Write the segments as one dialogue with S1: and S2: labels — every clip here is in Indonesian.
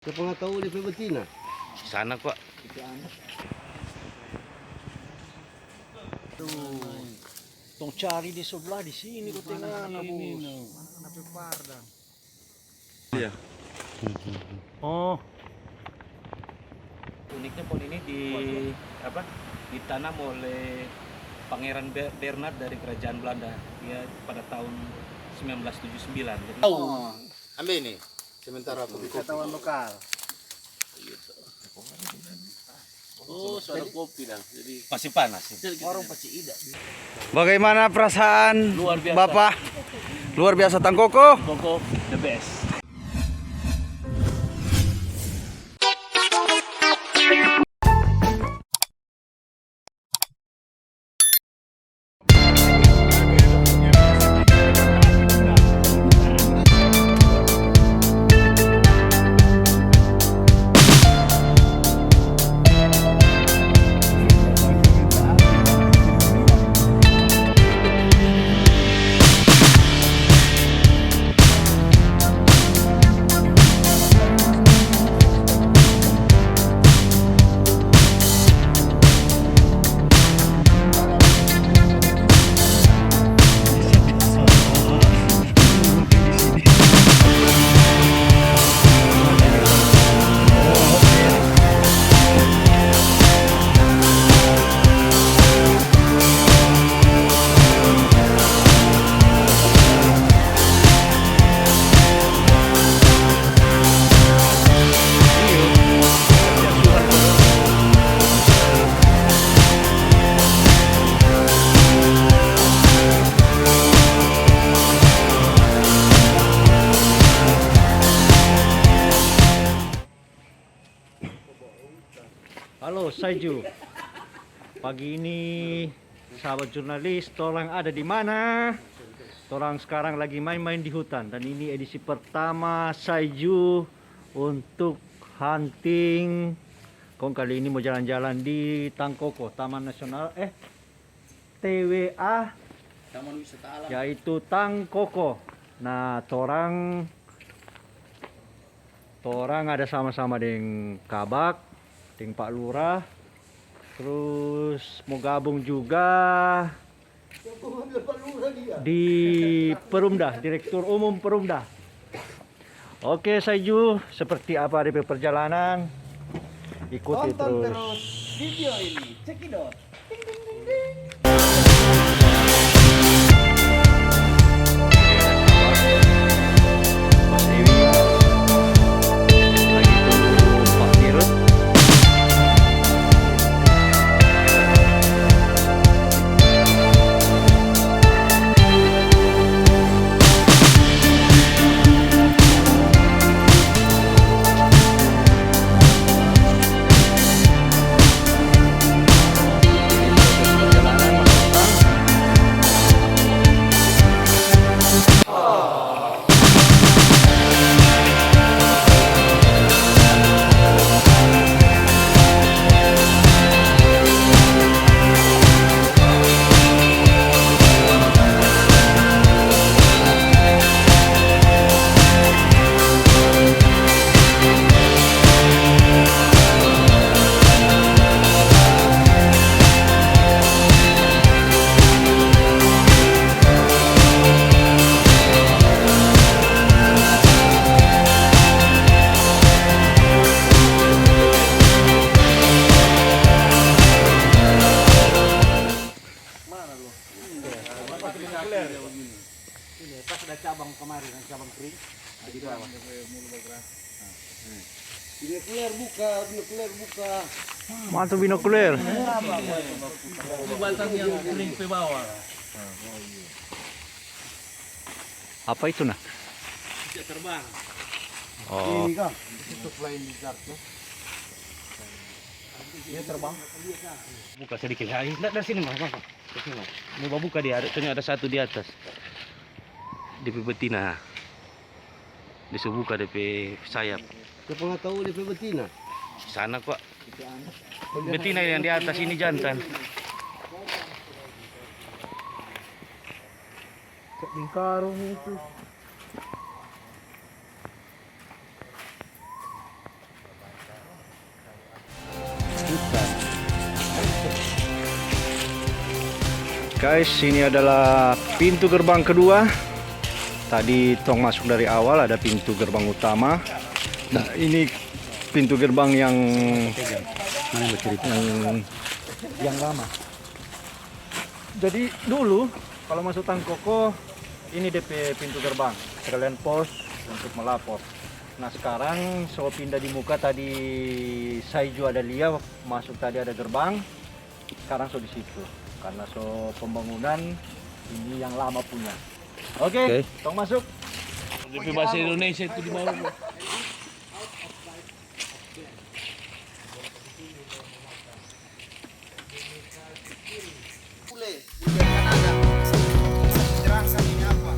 S1: Siapa nggak tahu dia betina?
S2: Sana kok.
S3: Tuh, tong cari di sebelah di sini kok tengah na bos.
S1: Napi pardang.
S2: Iya.
S3: Oh,
S2: Uniknya pohon ini ditanam oleh Pangeran Bernard dari Kerajaan Belanda. Dia pada tahun 1979. Jadi,
S1: Ambil ini. Sementara aku wisatawan lokal.
S3: oh, suara kopi dah. Jadi
S2: masih panas.
S3: orang pasti ida.
S4: Bagaimana perasaan
S3: Luar biasa.
S4: Bapak? Luar biasa Tang Koko.
S3: Koko the best. Halo Saiju. Pagi ini sahabat jurnalis, tolong ada di mana? Tolong sekarang lagi main-main di hutan dan ini edisi pertama Saiju untuk hunting. Kong kali ini mau jalan-jalan di Tangkoko, Taman Nasional TWA,
S1: Taman Wisata Alam.
S3: yaitu Tangkoko. Nah, torang ada sama-sama dengan Kabak, dengan Pak Lurah, terus mau gabung juga di Perumda, Direktur Umum Perumda. Oke Saiju, seperti apa di perjalanan? Ikuti terus.
S1: video ini. Cekidot.
S4: Mas Dewi lagi tunggu Pak Dirut. Perjalanan Mas Tang.
S3: Pas ada cabang kemarin, cabang kering. Di bawah.
S1: Binokuler buka, binokuler buka.
S4: Mantap binokuler.
S3: Batang yang kering ke bawah.
S4: Apa itu nah?
S3: Tidak terbang.
S4: Oh,
S1: Ini kah? Itu flying lizard tuh. Dia terbang.
S2: buka sedikit. Dari sini mas. Dari sini mas. Mau buka dia. Ada satu di atas. DP betina. Dia buka DP sayap.
S1: Siapa nggak tahu dia betina?
S2: Sana kok. Betina yang di atas ini jantan.
S1: Lingkarung itu.
S3: Guys, ini adalah pintu gerbang kedua. Tadi tong masuk dari awal, ada pintu gerbang utama. Nah, ini pintu gerbang yang lama. Jadi dulu kalau masuk Tangkoko ini DP pintu gerbang, sekalian pos untuk melapor. Nah sekarang so pindah di muka, tadi Saiju ada lihat masuk, tadi ada gerbang, sekarang so di situ karena so pembangunan ini yang lama punya. Oke, tong masuk.
S2: Tapi bahasa Indonesia itu di bawah.
S1: Biarkan ada. Terangkan ini apa.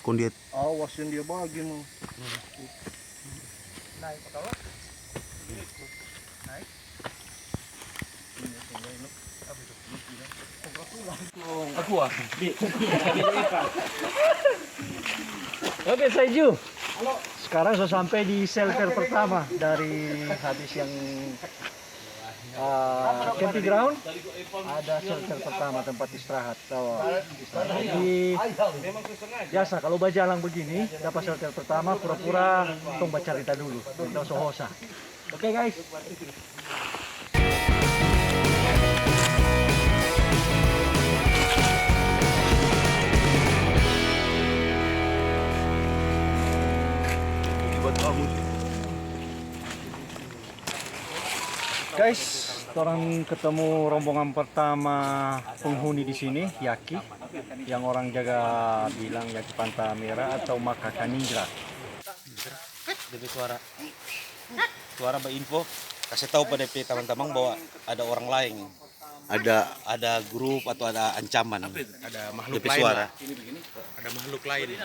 S2: Kondiet.
S1: Awas yang dia bagi mau.
S2: Aku ah.
S3: Oke Saiju. Sekarang sudah sampai di shelter pertama dari habis yang camping ground. Ada shelter pertama, tempat istirahat. So, jadi biasa kalau bajalang begini dapat shelter pertama, pura-pura tong baca cerita dulu, kita sohosa. Oke guys. Guys, orang ketemu rombongan pertama penghuni di sini, Yaki, yang orang jaga bilang Yaki Panta Merah atau Makaka Ninja.
S2: DP suara. Suara info kasih tahu pada DP teman-teman bahwa ada orang lain. Ada grup atau ada ancaman.
S1: Ada makhluk
S2: DP
S1: lain.
S2: suara.
S1: Ada makhluk lain.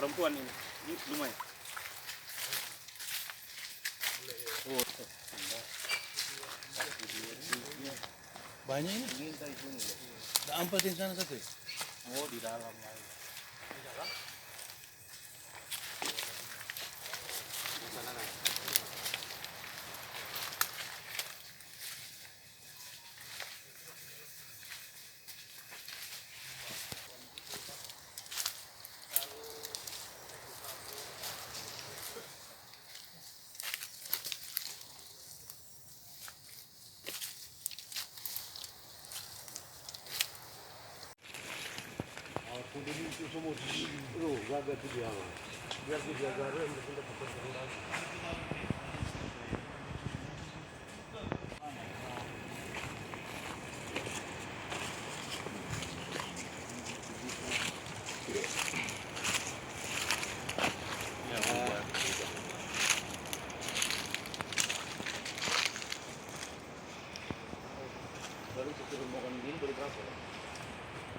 S2: Perempuan ini lumayan. Banyak ini. Ada ampatin sana satu. Oh di dalam lagi. Di dalam.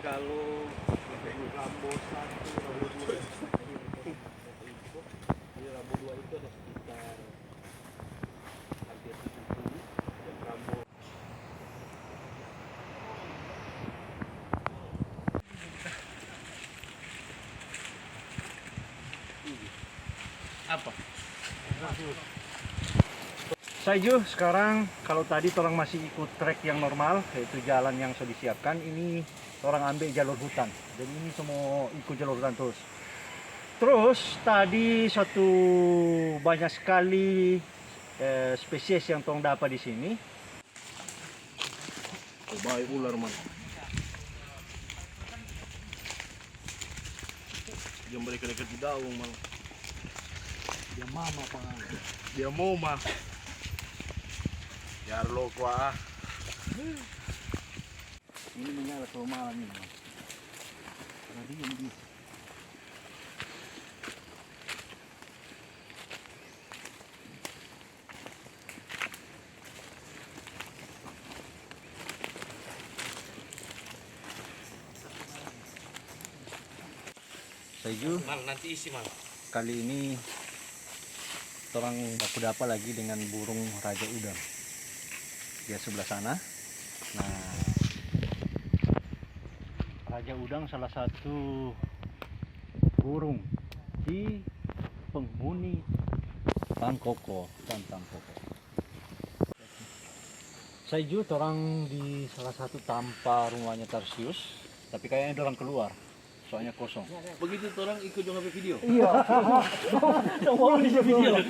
S3: kalau Rambo 1, Rambo 2. Di Rambo 2 itu ada sekitar hampir 70 dan Rambo
S2: Apa?
S3: Saiju sekarang kalau tadi orang masih ikut trek yang normal yaitu jalan yang sudah disiapkan, ini orang ambil jalur hutan dan ini semua ikut jalur hutan terus tadi satu banyak sekali spesies yang tong dapat di sini.
S1: Baik ular man. Dia mereka dekat di daun man. Dia mama pa. Dia mama. Yar lo kwa.
S3: Ini menyala kalau malam ini. Karena dia ini. Saiju,
S2: Mal nanti isi mal.
S3: kali ini orang baku dapat lagi dengan burung raja udang. Dia sebelah sana. Nah, raja udang salah satu burung di penghuni Tangkoko dan Tampoko. Saiju orang di salah satu tampa rumahnya Tarsius, tapi kayaknya orang keluar, soalnya kosong.
S1: Begitu orang ikut juga video.
S3: Iya. Mau di video.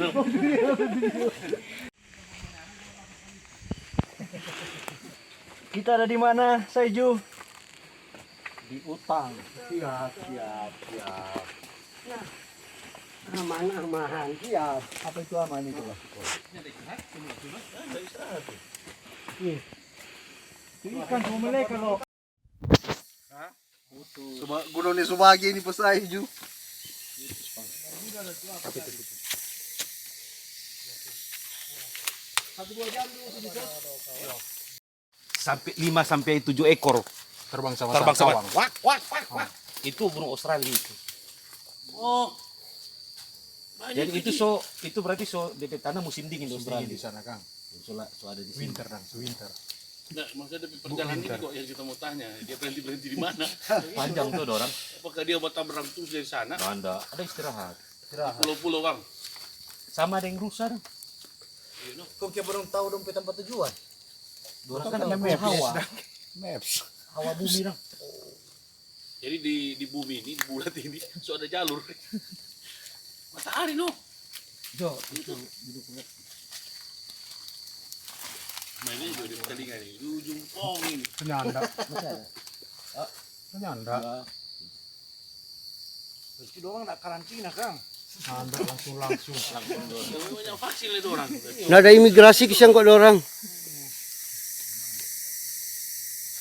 S3: Kita ada di mana, Saiju? Di utang.
S1: Siap.
S3: Aman-amahan, siap. Apa itu aman itu? Iya. Ini ikan bumele kalau
S1: Gunung ni Subagi ni pasai ju.
S2: Sampai 5 sampai 7 ekor
S1: Terbang sama
S2: terbang sama.
S1: kawan.
S2: Wak wak wak wak. Itu burung Australia itu.
S1: Oh,
S2: Jadi itu itu berarti DP tanah musim dingin di Australia.
S1: di sana Kang.
S2: So ada di sini.
S1: Winter Kang, winter.
S5: Nah, maksudnya dari perjalanan ini kok yang kita mau tanya, dia berhenti di mana?
S2: Panjang tuh orang.
S5: Apakah dia batam berang terus dari sana?
S2: Anda ada istirahat.
S5: Pulau-pulau bang.
S2: Sama ada yang rusak.
S1: Kok kita belum tahu dong tempat tujuan?
S2: Orang kan ada hawa.
S1: Maps.
S2: Hawa bumi dong.
S5: Jadi di bumi ini, di bulat ini, so ada jalur. Matahari no.
S2: Jo, itu
S5: Mainnya juga di telinga nih, di ujung pong ini.
S1: Penyanda.
S2: masih ada.
S1: Penyanda.
S3: Pasti doang nak karantina, Kang.
S1: Penyanda langsung.
S5: Yang banyak vaksin itu orang.
S6: Nggak ada imigrasi kisang kok orang.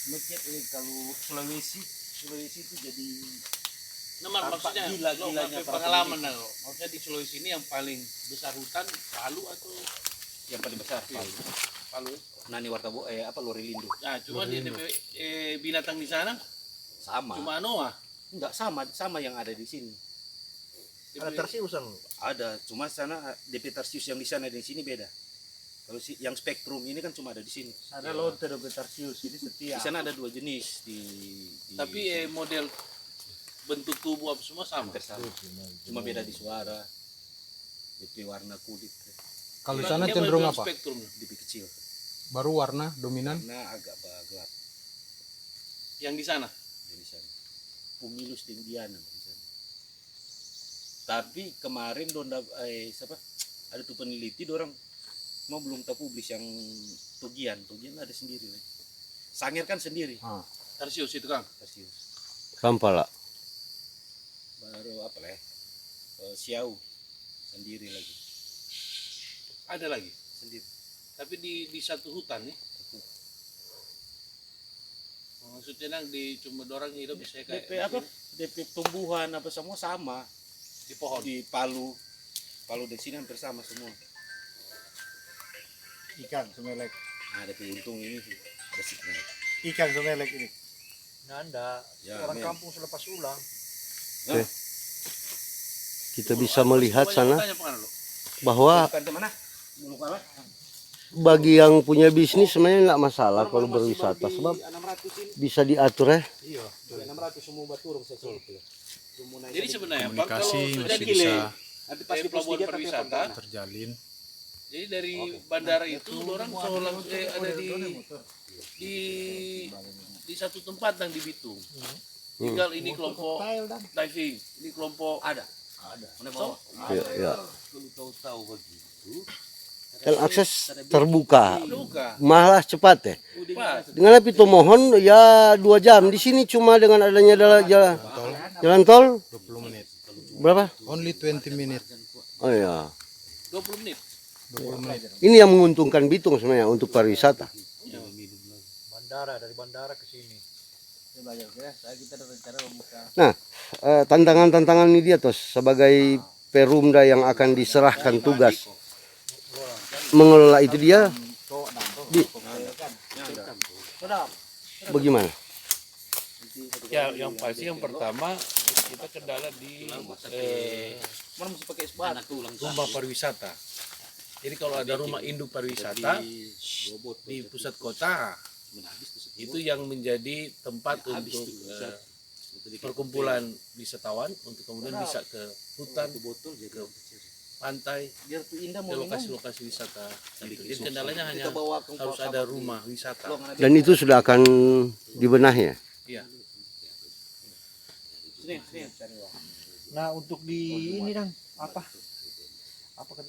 S2: Mungkin kalau Sulawesi itu jadi
S5: Nah, maksudnya
S2: gila-gilanya para
S5: pengalaman nah, maksudnya di Sulawesi ini yang paling besar hutan Palu atau
S2: yang paling besar Palu.
S5: Palu?
S2: Nani Wartabo Lorilindu.
S5: Nah, cuma di binatang di sana
S2: Sama.
S5: cuma Anoa.
S2: Enggak sama yang ada di sini.
S1: Ada tersiusan.
S2: Ada, cuma sana DP Tarsius yang di sana dan di sini beda. Kalau yang spektrum ini kan cuma ada di sini.
S3: Ada lonte do Tarsius, ini setia.
S2: Di sana ada 2 jenis
S5: Tapi model bentuk tubuh apa semua sama.
S2: hampir sama. Cuma beda di suara, DP warna kulit,
S1: Kalau di
S5: Dia
S1: sana
S5: mau
S1: cenderung
S5: jual
S1: apa?
S5: Spektrum.
S2: DP kecil.
S1: Baru warna dominan.
S2: Karena agak gelap
S5: Yang di sana.
S2: di sana. Pumilus Indiana di sana. Tapi kemarin ada tuh peneliti orang mau belum tahu publis yang Tugian ada sendiri lagi. Sangir kan sendiri.
S5: Tarsius itu Kang.
S2: Tarsius.
S6: Kampala.
S2: Baru apa lah? Siau sendiri lagi.
S5: Ada lagi.
S2: Sendiri.
S5: Tapi di satu hutan nih. Maksudnya nang di cuma orang hidup bisa kayak
S2: DP apa? DP tumbuhan apa semua sama
S5: di pohon.
S2: di Palu di sini hampir sama semua.
S3: Ikan sumelek.
S2: Nah, ada untung ini sih. Ada signal.
S3: Ikan sumelek ini. Nanda,
S5: Ya,
S3: orang
S5: men.
S3: kampung selepas ulang.
S6: Kita bisa melihat sana
S5: Tanya pengen lo.
S6: bahwa
S5: Bukan mana? Bulu kalah.
S6: bagi yang punya bisnis sebenarnya nggak masalah kalau berwisata sebab
S5: 600 ini.
S6: bisa diatur ya.
S5: Iya, 600 semua baturung saya sih.
S1: Jadi sebenarnya Pak,
S7: Komunikasi
S1: kalau
S7: masih
S1: sudah
S7: bisa
S5: Nanti pas di
S1: pelabuhan pariwisata,
S7: terjalin.
S1: jadi dari bandara itu orang seolah ada di satu tempat yang di Bitung. Tinggal ini kelompok diving, ini kelompok ada. Tahu?
S6: Ya, ya.
S5: Kalau tahu begitu.
S6: Dan akses terbuka,
S1: Buka.
S6: malah cepat ya.
S1: Pas.
S6: Dengan api itu mohon ya 2 jam. Di sini cuma dengan adanya jalan tol
S7: 20 menit.
S6: berapa?
S7: Only 20 minutes.
S6: Oh ya.
S1: 20 menit.
S7: 20 menit.
S6: Ini yang menguntungkan Bitung sebenarnya untuk pariwisata.
S3: Dari bandara ke sini.
S6: Nah, tantangan-tantangan ini dia Tos sebagai Perumda yang akan diserahkan tugas mengelola itu dia bagaimana?
S1: Ya, yang pasti yang pertama kita kendala di rumah pariwisata. Jadi kalau ada rumah induk pariwisata di pusat kota, itu yang menjadi tempat untuk perkumpulan wisatawan untuk kemudian bisa ke hutan, ke pantai, ke lokasi-lokasi wisata. Jadi kendalanya hanya harus ada rumah wisata.
S6: Dan itu sudah akan dibenahi ya?
S1: Iya.
S3: Nah, untuk di ini dan apa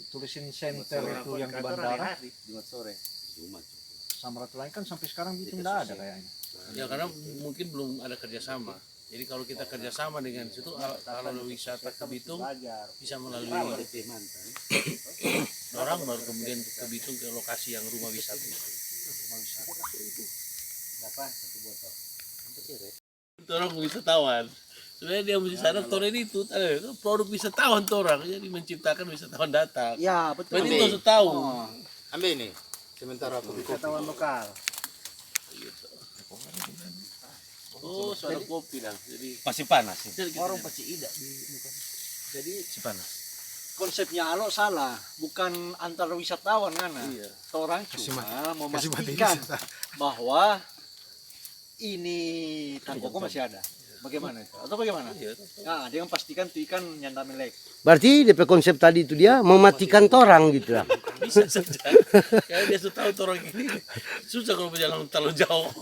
S3: tulisin center itu yang di bandara sama ratu lain kan sampai sekarang itu tidak ada kayaknya.
S1: Ya karena mungkin belum ada kerjasama. Jadi kalau kita kerjasama dengan situ, kalau wisata ke Bitung bisa melalui orang baru kemudian ke Bitung ke lokasi yang rumah wisata. Orang wisatawan. Sebenarnya dia mesti sadar orang itu produk wisatawan orang, jadi menciptakan wisatawan datang.
S3: Ya, betul.
S1: Berarti itu harus tahu.
S7: Ambil ini. Sementara aku
S3: Wisatawan lokal.
S1: Oh, suara kopi lah. Jadi
S2: Masih panas ya.
S3: Orang pasti tidak di muka. Jadi
S2: Masih panas.
S3: konsepnya Alo salah, bukan antar wisatawan kan?
S1: Iya.
S3: Orang cuma
S7: kasih
S3: memastikan bahwa ini tangkoko masih ada. Bagaimana itu? Atau bagaimana? Nah, dia pastikan tuh ikan nyanda melek.
S6: Berarti DP konsep tadi itu dia mematikan torang gitu lah.
S1: bisa saja. Karena dia sudah tahu orang ini susah kalau berjalan terlalu jauh.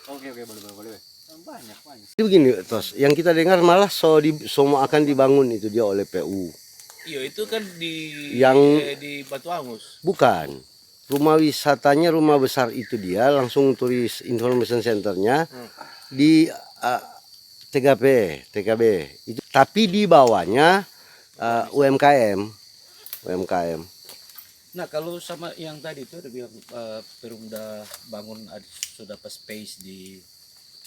S3: Oke, boleh. Banyak.
S6: Jadi begini Tos, yang kita dengar malah semua akan dibangun itu dia oleh PU.
S1: Iya, itu kan di Batu Angus.
S6: Bukan. Rumah wisatanya rumah besar itu dia langsung turis information centernya di TKB itu, tapi di bawahnya UMKM.
S2: Nah kalau sama yang tadi itu ada bilang Perumda bangun sudah pas space di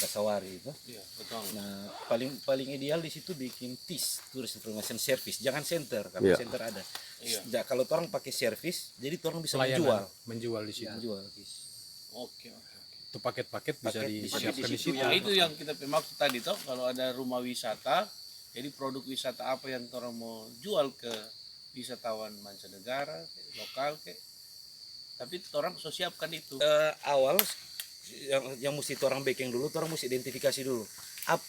S2: Kasawari itu.
S1: Iya, betul.
S2: Nah paling ideal di situ bikin TIS, Tourist Information Service, jangan center karena
S6: Iya.
S2: center ada.
S1: Iya.
S2: Nah, kalau orang pakai service, jadi orang bisa
S7: pelayanan menjual di situ.
S2: menjual.
S1: Oke.
S7: Itu paket-paket bisa
S2: Paket
S7: disiapkan
S2: di
S7: di
S2: situ,
S7: situ.
S1: Ya, itu yang kita maksud tadi toh, kalau ada rumah wisata, jadi produk wisata apa yang orang mau jual ke wisatawan mancanegara, lokal tapi orang harus siapkan itu.
S2: Awal yang mesti orang backing dulu, orang mesti identifikasi dulu.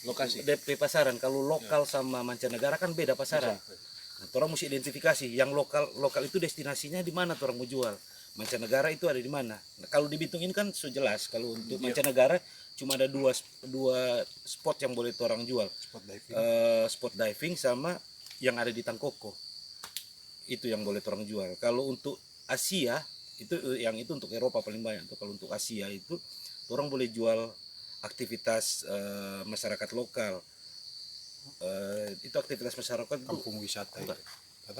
S2: Lokasi DP pasaran kalau lokal sama mancanegara kan beda pasaran. Nah, orang mesti identifikasi yang lokal itu destinasinya di mana orang mau jual. Mancanegara itu ada di mana. Nah, kalau di Bitung ini kan sudah jelas. Kalau untuk mancanegara cuma ada dua spot yang boleh orang jual. Spot diving sama yang ada di Tangkoko. Itu yang boleh orang jual. Kalau untuk Asia itu untuk Eropa paling banyak. Kalau untuk Asia itu orang boleh jual aktivitas masyarakat lokal. Itu aktivitas masyarakat
S7: Kampung wisata itu.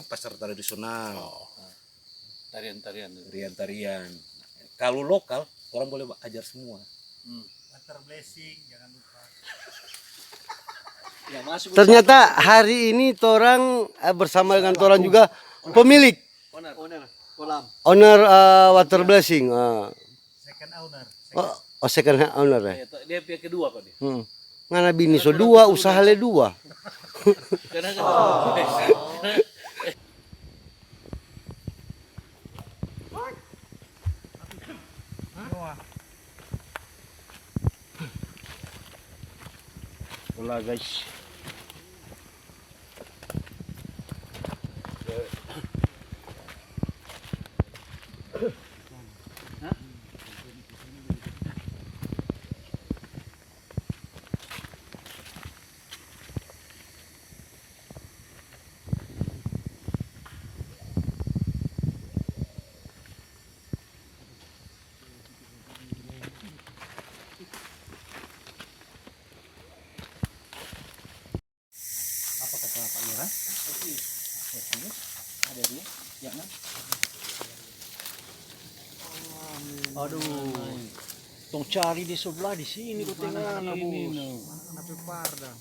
S2: pasar tradisional,
S1: Tarian-tarian.
S2: tarian-tarian. Kalau lokal orang boleh ajar semua.
S3: Water blessing jangan lupa. Ya, masuk
S6: Ternyata hari ini torang bersama dengan torang juga pemilik
S3: owner kolam.
S6: owner water blessing.
S3: Second owner.
S6: Oh second hand owner ya.
S5: Dia pihak kedua kok dia.
S6: Ngana bini so dua, usaha le dua.
S5: Karena
S3: Wala guys. Aduh. Tong cari di sebelah di sini kok tengah na bos. Napi pardang.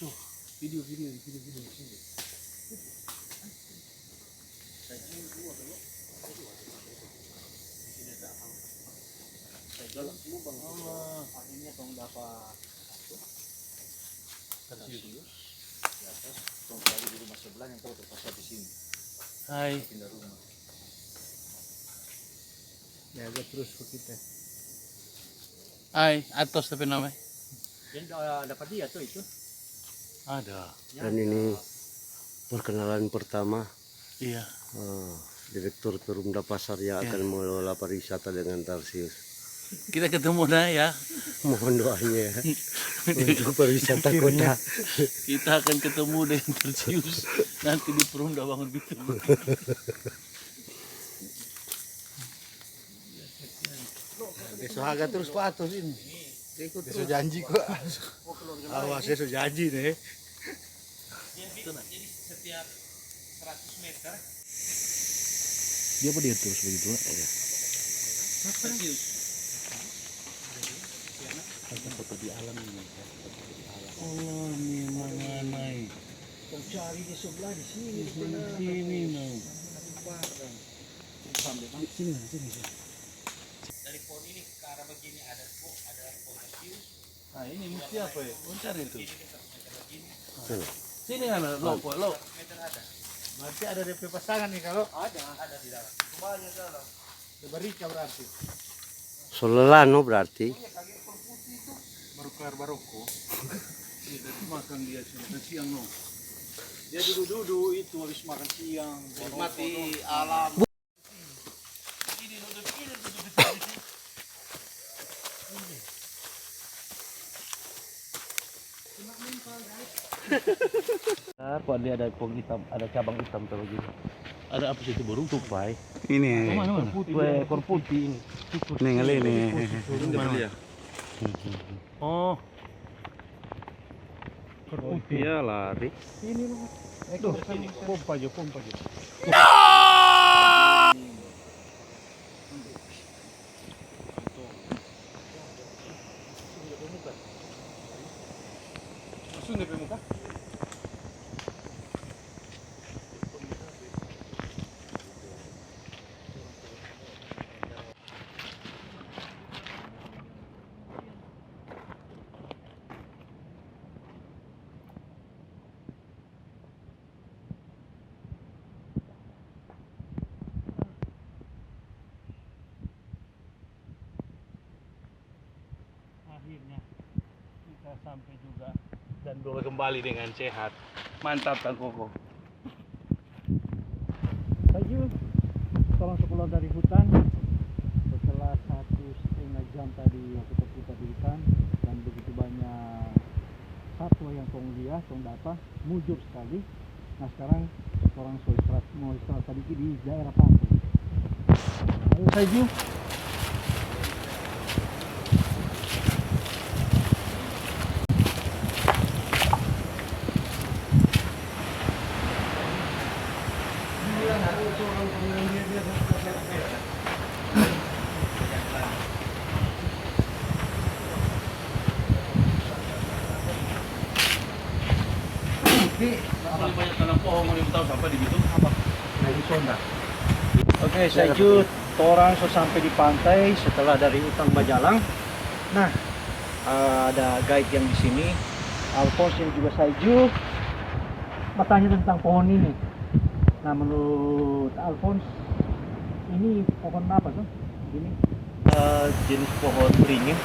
S3: Tuh, video. Akhirnya tong dapat tong cari di rumah sebelah yang tahu terpaksa di sini.
S5: Hai.
S3: Pindah rumah. Jaga terus ke kita.
S5: Hai, Atos tapi namanya.
S3: Jadi dapat dia tuh itu.
S5: Ada.
S6: Dan ini perkenalan pertama
S5: Iya.
S6: Direktur Perumda Pasar yang akan mengelola pariwisata dengan Tarsius.
S5: Kita ketemu dah ya.
S6: Mohon doanya ya untuk pariwisata kota.
S5: Kita akan ketemu dengan Tarsius nanti di Perumda Bangun Bitung.
S3: Besok agak terus Pak Atos ini. Besok janji kok. Awas besok janji nih.
S5: Jadi setiap 100 meter
S3: Dia apa dia terus begitu?
S5: Tarsius.
S3: Foto di alam ini.
S5: Oh, memang aneh.
S3: Tong cari di sebelah di sini.
S5: Sini mau.
S3: Sini.
S5: Dari pohon ini ke arah begini ada pohon Tarsius. Nah ini mesti apa ya? Cari itu. Sini kan lo.
S3: Berarti ada DP pasangan nih kalau
S5: Ada di dalam.
S3: kembali dalam. Berika berarti.
S6: Solelano berarti.
S3: Baru kelar baroko.
S5: Makan dia siang no.
S3: Dia duduk itu habis makan siang.
S5: Mati alam.
S2: Kok dia ada pohon hitam, ada cabang hitam tuh begini.
S5: Ada apa sih itu burung
S2: Tupai.
S7: Ini.
S2: Ekor putih ini.
S7: Nih ngeli nih.
S5: Oh,
S4: Iya lari.
S3: Pompa aja.
S7: Langsung DP muka.
S5: akhirnya kita sampai juga dan boleh kembali dengan sehat. Mantap Kang Koko.
S3: Saju, tolong sekolah dari hutan. Setelah 1,5 jam tadi aku terputar di hutan dan begitu banyak satwa yang tong lihat, tong dapat, mujur sekali. Nah sekarang orang mau istirahat sedikit di daerah pantai. Ayo Saju.
S5: Paling banyak tanam pohon mau tahu sampai di Bitung apa?
S3: Lagi sonda. Oke, Saiju, orang so sampai di pantai setelah dari Utang Bajalang. Nah, ada guide yang di sini, Alphonse yang juga Saiju. Bertanya tentang pohon ini. Nah, menurut Alphonse, ini pohon apa tuh? Ini
S2: Jenis pohon beringin,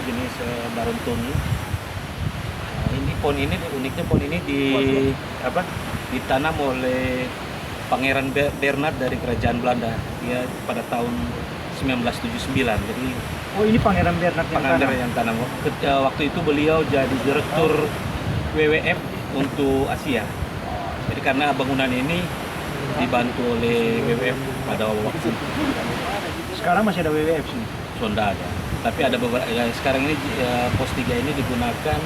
S2: jenis daun tuni. Ini pohon ini uniknya pohon ini ditanam oleh Pangeran Bernard dari Kerajaan Belanda. Dia pada tahun 1979. Jadi
S3: oh, ini Pangeran Bernard
S2: yang tanam. Waktu itu beliau jadi direktur WWF untuk Asia. Jadi karena bangunan ini dibantu oleh WWF pada waktu itu.
S3: Sekarang masih ada WWF sini.
S2: Sudah ada. Tapi ada beberapa sekarang ini pos 3 ini digunakan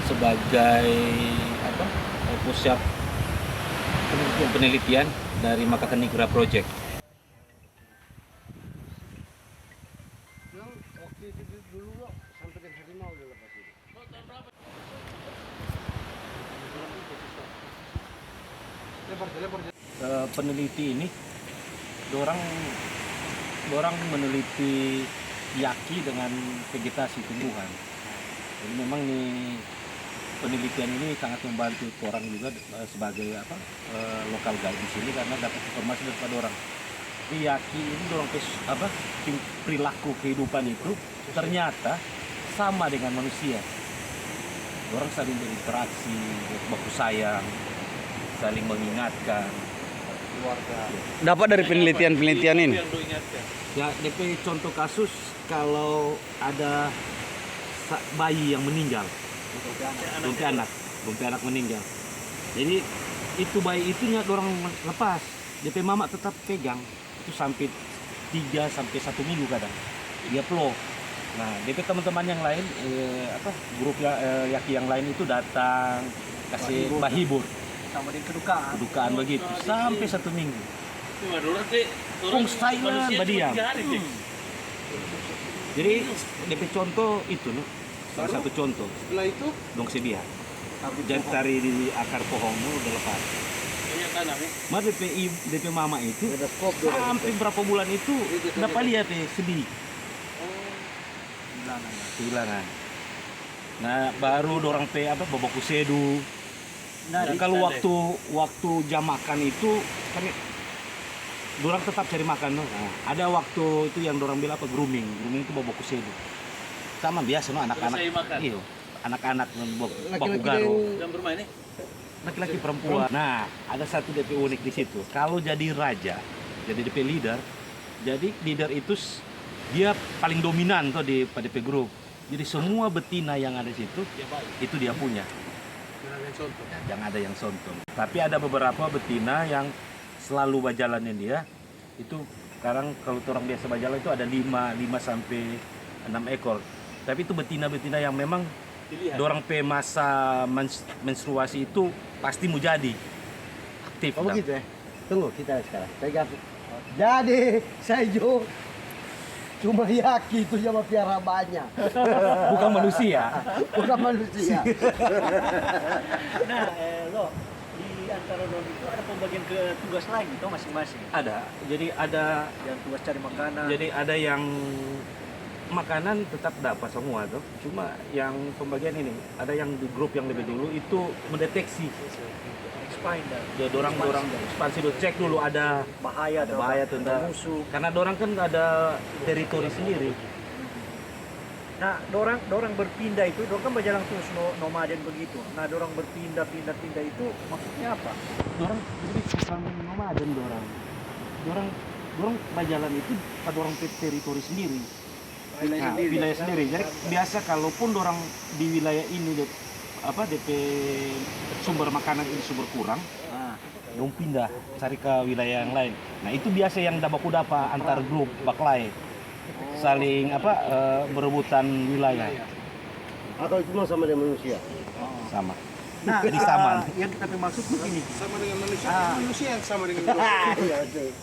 S2: sebagai pusat penelitian dari Makakanigra Project. Peneliti ini dorang meneliti yaki dengan vegetasi tumbuhan. Jadi memang nih penelitian ini sangat membantu orang juga sebagai lokal guide di sini karena dapat informasi daripada orang. Jadi yaki ini dorang perilaku kehidupan itu ternyata sama dengan manusia. Orang saling berinteraksi, baku sayang, saling mengingatkan.
S7: Dapat dari penelitian-penelitian ini.
S2: Ya, DP contoh kasus kalau ada bayi yang meninggal, bumpi anak meninggal. Jadi itu bayi itu orang lepas, DP mama tetap pegang itu sampai 3 sampai 1 minggu kadang. Dia peluk. Nah, DP teman-teman yang lain grup yaki yang lain itu datang kasih bahibur.
S3: Sama dengan kedukaan
S2: Begitu sampai 1 minggu. Silent berdiam. Jadi DP contoh itu salah satu contoh.
S5: Setelah itu
S2: Dong sedia. Jangan cari di akar pohon udah lepas.
S5: banyak tanam ya.
S2: Mas DP mama itu sampai berapa bulan itu dapat lihat sedih. Kehilangan. Nah, baru dorang babaku sedu. Nah, kalau waktu jam makan itu kan dorang tetap cari makan. Nah, ada waktu itu yang dorang bilang grooming itu babaku sedu. Sama biasa anak-anak. Iya, anak-anak baku garo.
S5: Yang bermain nih.
S2: Laki-laki perempuan. Nah, ada satu DP unik di situ. Kalau jadi raja, jadi DP leader, jadi leader itu dia paling dominan tuh di DP grup. Jadi semua betina yang ada di situ itu dia punya. Jangan ada yang sonton. Tapi ada beberapa betina yang selalu berjalannya dia. Itu sekarang kalau orang biasa berjalan itu ada 5 sampai 6 ekor. Tapi itu betina-betina yang memang dorang pe masa menstruasi itu pasti mau jadi aktif.
S6: Oh begitu ya? Tunggu kita sekarang. Jadi Saiju cuma yaki itu sama piara banyak.
S2: Bukan manusia.
S6: Bukan manusia.
S3: Nah, lo di antara lo itu ada pembagian ke tugas lagi toh masing-masing.
S2: Ada. Jadi ada
S3: Yang tugas cari makanan.
S2: Jadi ada yang makanan tetap dapat semua tuh. Cuma yang pembagian ini ada yang di grup yang lebih dulu itu mendeteksi. Ya dorang ekspansi dulu, cek dulu ada
S3: bahaya
S2: tentang
S3: musuh.
S2: karena dorang kan ada teritori sendiri.
S3: Nah, dorang berpindah itu, dorang kan berjalan terus nomaden begitu. Nah, dorang berpindah itu maksudnya apa?
S2: Dorang jadi bukan nomaden dorang berjalan itu pada orang teritori sendiri. Wilayah sendiri. Jadi biasa kalaupun dorang di wilayah ini DP sumber makanan ini sumber kurang, dong pindah cari ke wilayah yang lain. Nah itu biasa yang dapat antar grup baklai saling berebutan wilayah.
S6: Atau cuma sama dengan manusia?
S2: Sama.
S3: Nah,
S2: Jadi sama.
S3: yang kita maksud begini.
S5: Sama dengan manusia, manusia yang sama dengan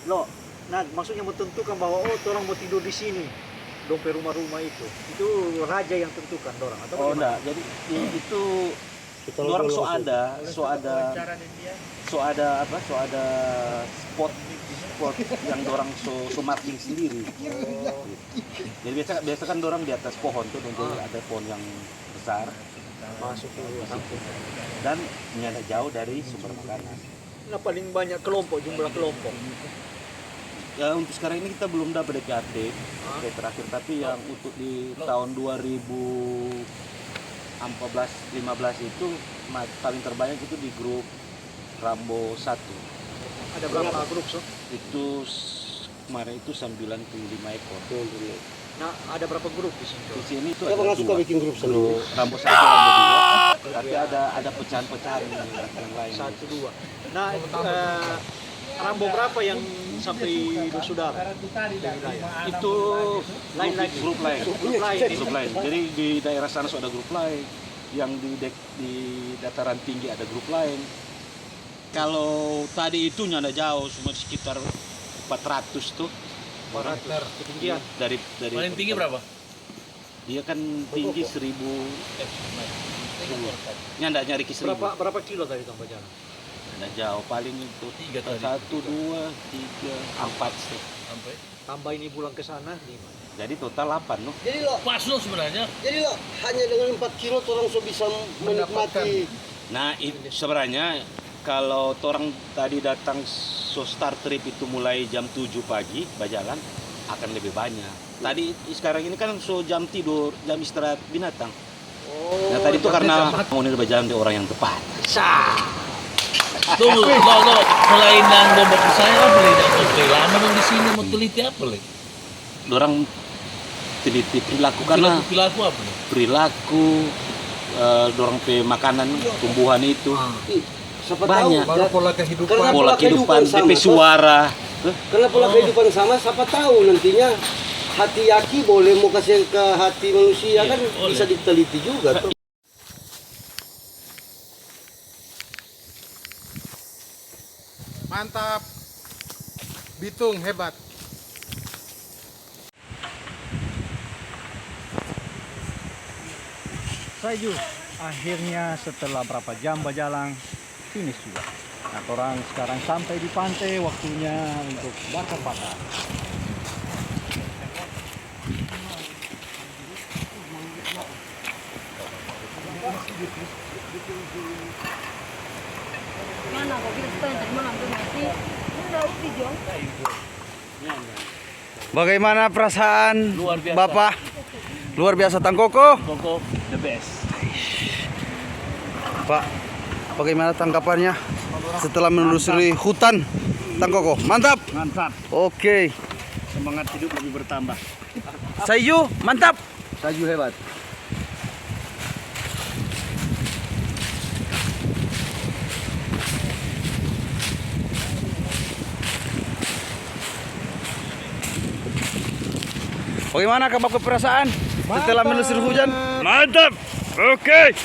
S3: Lo, nah maksudnya menentukan bahwa orang mau tidur di sini. Dompe rumah-rumah itu raja yang tentukan dorang atau
S2: enggak. Jadi itu dorang so ada spot spot yang dorang so marking sendiri. Jadi biasa kan dorang di atas pohon tuh, jadi ada pohon yang besar
S3: Masuk ke kampung.
S2: dan nyada jauh dari sumber makanan.
S3: Nah, paling banyak kelompok, jumlah kelompok.
S2: Ya untuk sekarang ini kita belum dapat DPAT terakhir, tapi yang untuk di tahun 2014-15 itu paling terbanyak itu di grup Rambo 1.
S3: Ada berapa grup, so?
S2: Itu kemarin itu 95 ekor.
S3: Nah, ada berapa grup di sini?
S2: Di sini itu
S6: Kenapa
S2: ada
S6: nggak suka
S2: dua.
S6: bikin grup
S2: Kalau
S6: sendiri?
S2: Rambo 1, Rambo 2, tapi ada pecahan-pecahan yang lain.
S3: 1, 2. Nah, Rambo berapa yang sampai bersaudara?
S2: Itu
S3: Lain lagi.
S2: grup lain.
S3: Grup lain.
S2: Grup lain. Jadi di daerah sana ada grup lain, yang di dataran tinggi ada grup lain. Kalau tadi itu nyanda jauh, cuma sekitar 400 tuh.
S3: 400 ketinggian.
S2: Dari
S1: Paling tinggi berapa?
S2: Dia kan tinggi 1000. Nyanda nyari ke 1000.
S3: Berapa kilo tadi Kang Bajana?
S2: Nyanda jauh, paling itu
S1: 3 tadi.
S2: 1, 2, 3, 4 sih.
S1: Sampai.
S3: Tambah ini pulang ke sana 5.
S2: Jadi total 8 loh.
S6: Jadi lo,
S1: Pas lo sebenarnya.
S6: hanya dengan 4 kilo orang so bisa menikmati.
S2: Nah, sebenarnya kalau orang tadi datang start trip itu mulai jam 7 pagi berjalan akan lebih banyak. Tadi sekarang ini kan jam tidur, jam istirahat binatang. Nah, tadi itu karena mau berjalan di orang yang tepat.
S1: Tunggu, lo selain yang lombok saya apa lagi? Lama dong di sini mau teliti apa lagi?
S2: Orang teliti perilaku karena
S1: Perilaku apa nih?
S2: perilaku dorong pe makanan tumbuhan itu
S6: Siapa
S2: banyak.
S6: tahu
S2: Pola kehidupan,
S6: sama,
S2: DP suara.
S6: karena pola kehidupan sama, siapa tahu nantinya hati yaki boleh mau kasih ke hati manusia kan
S1: boleh.
S6: bisa diteliti juga tuh.
S8: Mantap. Bitung hebat.
S3: Sayu, akhirnya setelah berapa jam berjalan, finish juga. Nah, orang sekarang sampai di pantai, waktunya untuk bakar-bakar.
S9: Mana kok kita suka yang tadi malam tuh nasi? Udah udah Jong.
S7: Bagaimana perasaan
S1: Luar biasa.
S7: Bapak? Luar biasa Tangkoko.
S1: Koko the best.
S7: Pak, bagaimana tanggapannya setelah menelusuri hutan Tangkoko? Mantap.
S2: Mantap.
S7: Oke.
S2: Semangat hidup lebih bertambah.
S7: Sayu, mantap.
S6: Sayu hebat.
S7: Bagaimana kabar perasaan setelah menelusuri hujan? Mantap. Oke.